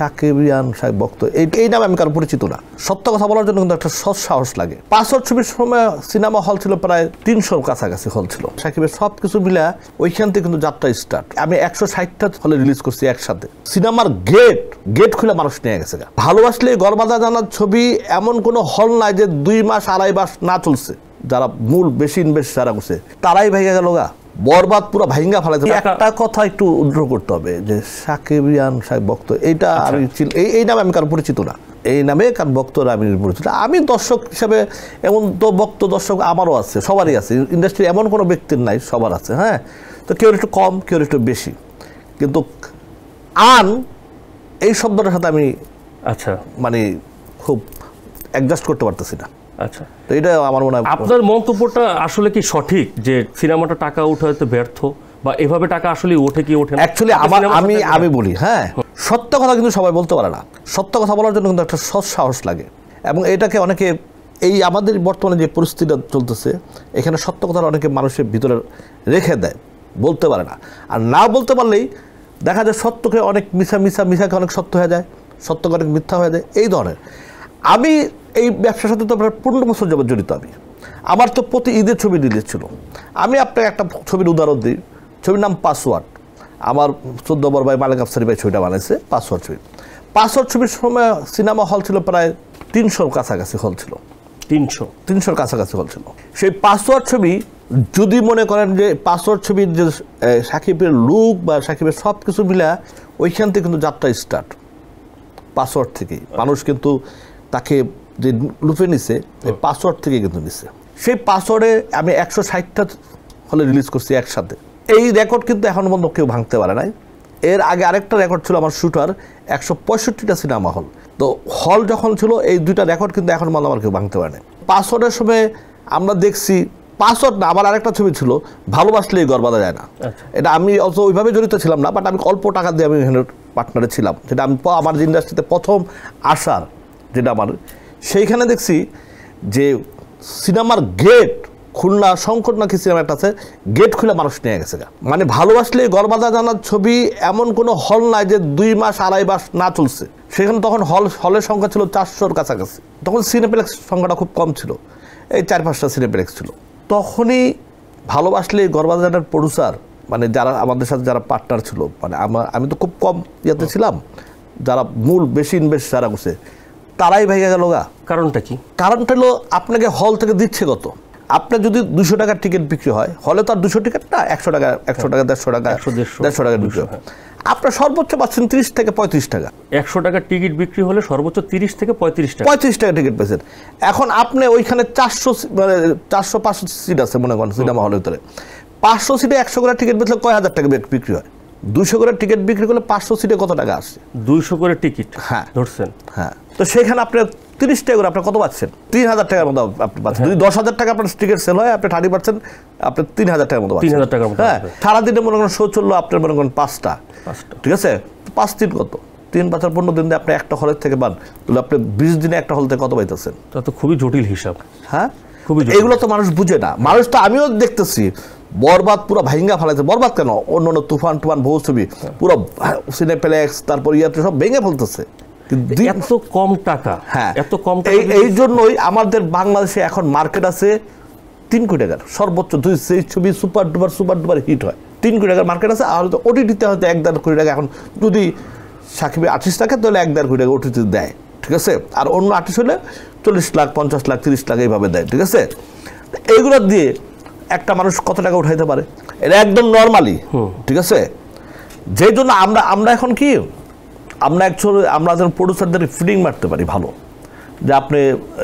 সাকিবিয়ান সাহেব বক্ত এই নামে আমি কারো পরিচিত না। সত্য কথা বলার জন্য কিন্তু একটা সৎ সাহস লাগে। পাসওয়ার্ড ছবির সময় সিনেমা হল ছিল প্রায় 300 কাছাকাছি হল ছিল। সাকিবের সবকিছু মিলা ওইখান থেকে কিন্তু যাত্রা স্টার্ট। আমি 160টা হলে রিলিজ করছি একসাথে। সিনেমার গেট খুলে মানুষ নিয়ে গেছে। ভালোবাসলে গড়বাঁধা জানার ছবি এমন কোনো হল নাই যে 2 মাস 2.5 মাস না চলছে। যারা মূল বেশি ইনভেস্ট যারা করছে তারাই ভেঙে গেল গা, বরবাদ পুরো ভাইঙ্গা ফেলাইছে। একটা কথা একটু উদ্ধার করতে হবে যে সাকিবিয়ান সাহেব বক্ত এইটা এই নামে আমি কারো পরিচিত না। এই নামে কারণ বক্তরা আমি পরিচিত। আমি দর্শক হিসাবে এমন তো বক্ত দর্শক আমারও আছে, সবারই আছে। ইন্ডাস্ট্রি এমন কোনো ব্যক্তির নাই, সবার আছে। হ্যাঁ, তো কেউ একটু কম, কেউ একটু বেশি, কিন্তু এই শব্দটার সাথে আমি মানে খুব অ্যাডজাস্ট করতে পারতেছি না। আচ্ছা, তো এটা আমার মনে হয় আপনার মন্তব্যটা আসলে কি সঠিক যে সিনেমাটা টাকা উঠাতে ব্যর্থ, বা এভাবে টাকা আসলে ওঠে কি ওঠে না? অ্যাকচুয়ালি আমি বলি, হ্যাঁ, সত্য কথা কিন্তু সবাই বলতে পারে না। সত্য কথা বলার জন্য কিন্তু একটা সৎ সাহস লাগে, এবং এটাকে অনেকে এই আমাদের বর্তমানে যে পরিস্থিতিটা চলতেছে এখানে সত্য কথা অনেকে মানুষের ভিতরে রেখে দেয়, বলতে পারে না। আর না বলতে পারলেই দেখা যায় সত্যকে অনেক মিশাকে অনেক সত্য হয়ে যায়, সত্যকে অনেক মিথ্যা হয়ে যায়। এই ধরনের আমি এই ব্যবসার সাথে তো প্রায় 15 বছর যাবত জড়িত। আমার তো প্রতি ঈদের ছবি রিলিজ ছিল। আমি আপনাকে একটা ছবির উদাহরণ দিই। ছবির নাম পাসওয়ার্ড। আমার 14 বড় ভাই মালিক আফসারি ভাই ছবিটা বানাইছে, পাসওয়ার্ড ছবি। পাসওয়ার্ড ছবির সময় সিনেমা হল ছিল প্রায় 300 কাছাকাছি হল ছিল। 300 কাছাকাছি হল ছিল। সেই পাসওয়ার্ড ছবি যদি মনে করেন যে পাসওয়ার্ড ছবির যে সাকিবের লুক বা সাকিবের সব কিছু মিলা ওইখান থেকে কিন্তু যাত্রা স্টার্ট। পাসওয়ার্ড থেকেই মানুষ কিন্তু তাকে যে লুপে নিছে, পাসওয়ার্ড থেকে কিন্তু নিছে। সেই পাসওয়ার্ডে আমি 160টা হলে রিলিজ করছি একসাথে। এই রেকর্ড কিন্তু এখন পর্যন্ত কেউ ভাঙতে পারে নাই। এর আগে আরেকটা রেকর্ড ছিল আমার শুটার, 165টা সিনেমা হল। তো হল যখন ছিল এই 2টা রেকর্ড কিন্তু এখন পর্যন্ত আমার কেউ ভাঙতে পারে নাই। পাসওয়ার্ডের সময় আমরা দেখছি, পাসওয়ার্ড না, আবার আরেকটা ছবি ছিল ভালোবাসলেই গড়বাঁধা যায় না। এটা আমি অত ওইভাবে জড়িত ছিলাম না, বাট আমি অল্প টাকা দিয়ে আমি এখানে পার্টনারে ছিলাম। যেটা আমি আমার ইন্ডাস্ট্রিতে প্রথম আসার যেটা আমার, সেইখানে দেখছি যে সিনেমার খুলনা শঙ্কর নাকি সিনেমা একটা আছে, গেট খুলে মানুষ নিয়ে গেছে। মানে ভালোবাসলে গড়বাঁধা জানার ছবি এমন কোনো হল নাই যে 2 মাস 2.5 মাস না চলছে। সেখানে তখন হলের সংখ্যা ছিল 400-র কাছাকাছি। তখন সিনেপ্লেক্স সংখ্যাটা খুব কম ছিল, এই 4-5টা সিনেপ্লেক্স ছিল। তখনই ভালোবাসলে গড়বাঁধা জানার প্রডিউসার, মানে যারা আমাদের সাথে যারা পার্টনার ছিল, মানে আমি তো খুব কম ইয়েতে ছিলাম, যারা মূল বেশি ইনভেস্ট যারা করছে তারাই ভেঙে গেল গা। কারণটা কি? কারণটা হলো আপনাকে হল থেকে দিচ্ছে কত। আপনার যদি 200 টাকার টিকিট বিক্রি হয়, হলে তো আর 200 টিকিট না, 100 টাকা 150 টাকা বিক্রি হয়। আপনার সর্বোচ্চ পাচ্ছেন 30 থেকে 35 টাকা। 100 টাকার টিকিট বিক্রি হলে সর্বোচ্চ 30 থেকে 35 টাকা টিকিট পেয়েছেন। এখন আপনি ওইখানে 400-500 সিট আছে মনে করেন সিনেমা হলের ভিতরে। 500 সিটে 100 করে টিকিট বেচলে কয় হাজার টাকা বিক্রি হয়? 200 করে টিকিট বিক্রি করলে 500 সিটে কত টাকা আসছে? 200 করে টিকিট, হ্যাঁ ধরছেন। হ্যাঁ, তো সেখানে আপনি 30 টাকা করে আপনি কত পাচ্ছেন? 3000 টাকার মতো আপনি পাচ্ছেন। যদি 10,000 টাকা আপনার টিকিট সেল হয়, আপনি 30% আপনি 3000 টাকার মতো পাচ্ছেন। 3000 টাকার মতো। হ্যাঁ, সারাদিনে মনে করেন শো চললো আপনার মনে করেন 5টা, ঠিক আছে? 5 দিন কত? 3 বছর 15 দিন দিয়ে আপনি একটা হলের থেকে পান, তাহলে আপনি 20 দিনে একটা হল থেকে কত পাইতেছেন? তা তো খুবই জটিল হিসাব। হ্যাঁ, এগুলো তো মানুষ বুঝে না। মানুষ তো, আমিও দেখতেছি বরবাদ পুরো ভাইঙ্গা ফেলাইছে। বরবাদ কেন, অন্য তুফান বহু ছবি পুরো সিনেপ্লেক্স তারপর ইয়াতে সব ভেঙে ফেলতেছে। এত কম টাকা, হ্যাঁ, এত কম টাকা। এই জন্যই আমাদের বাংলাদেশে এখন মার্কেট আছে 3 কোটি টাকার সর্বোচ্চ। সেই ছবি সুপার ডুপার হিট হয়, 3 কোটি টাকার মার্কেট আছে। আর ওটিটিতে হয়তো 1-1.5 কোটি টাকা। এখন যদি সাকিবের আর্টিস্ট থাকে তাহলে 1-1.5 কোটি টাকা ওটিটিতে দেয়, ঠিক আছে? আর অন্য আর্টিস্ট হলে 40 লাখ 50 লাখ 30 লাখ এইভাবে দেয়, ঠিক আছে? এইগুলো দিয়ে একটা মানুষ কত টাকা উঠাইতে পারে? এটা একদম নর্মালি, ঠিক আছে? যেই জন্য আমরা এখন কি, আমরা অ্যাকচুয়ালি আমরা যেন প্রডিউসারদের ফিডিং মারতে পারি ভালো, যে আপনি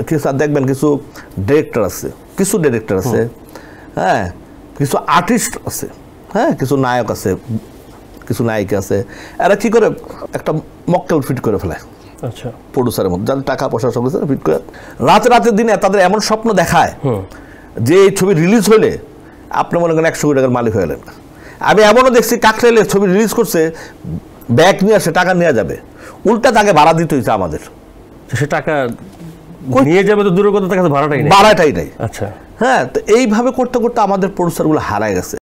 কিছু দেখবেন কিছু ডিরেক্টর আছে, হ্যাঁ, কিছু আর্টিস্ট আছে, হ্যাঁ, কিছু নায়ক আছে, কিছু নায়িকা আছে। এরা কী করে একটা মক্কেল ফিট করে ফেলে, আচ্ছা, প্রডিউসারের মধ্যে, যাদের টাকা পয়সা সব কিছু ফিট করে রাতের দিনে তাদের এমন স্বপ্ন দেখায় যে এই ছবি রিলিজ হলে আপনি মনে করেন 100 কোটি টাকার মালিক হয়ে গেলেন। আমি এমনও দেখছি কাকরাইলের ছবি রিলিজ করছে, ব্যাগ নিয়ে আসে, টাকা নিয়ে যাবে, উল্টা তাকে ভাড়া দিতে হয়েছে আমাদের। সে টাকা নিয়ে যাবে তো দূরের কথা, তার কাছে ভাড়াটাই নেই। আচ্ছা, হ্যাঁ। তো এইভাবে করতে করতে আমাদের প্রডিউসারগুলো হারায় গেছে।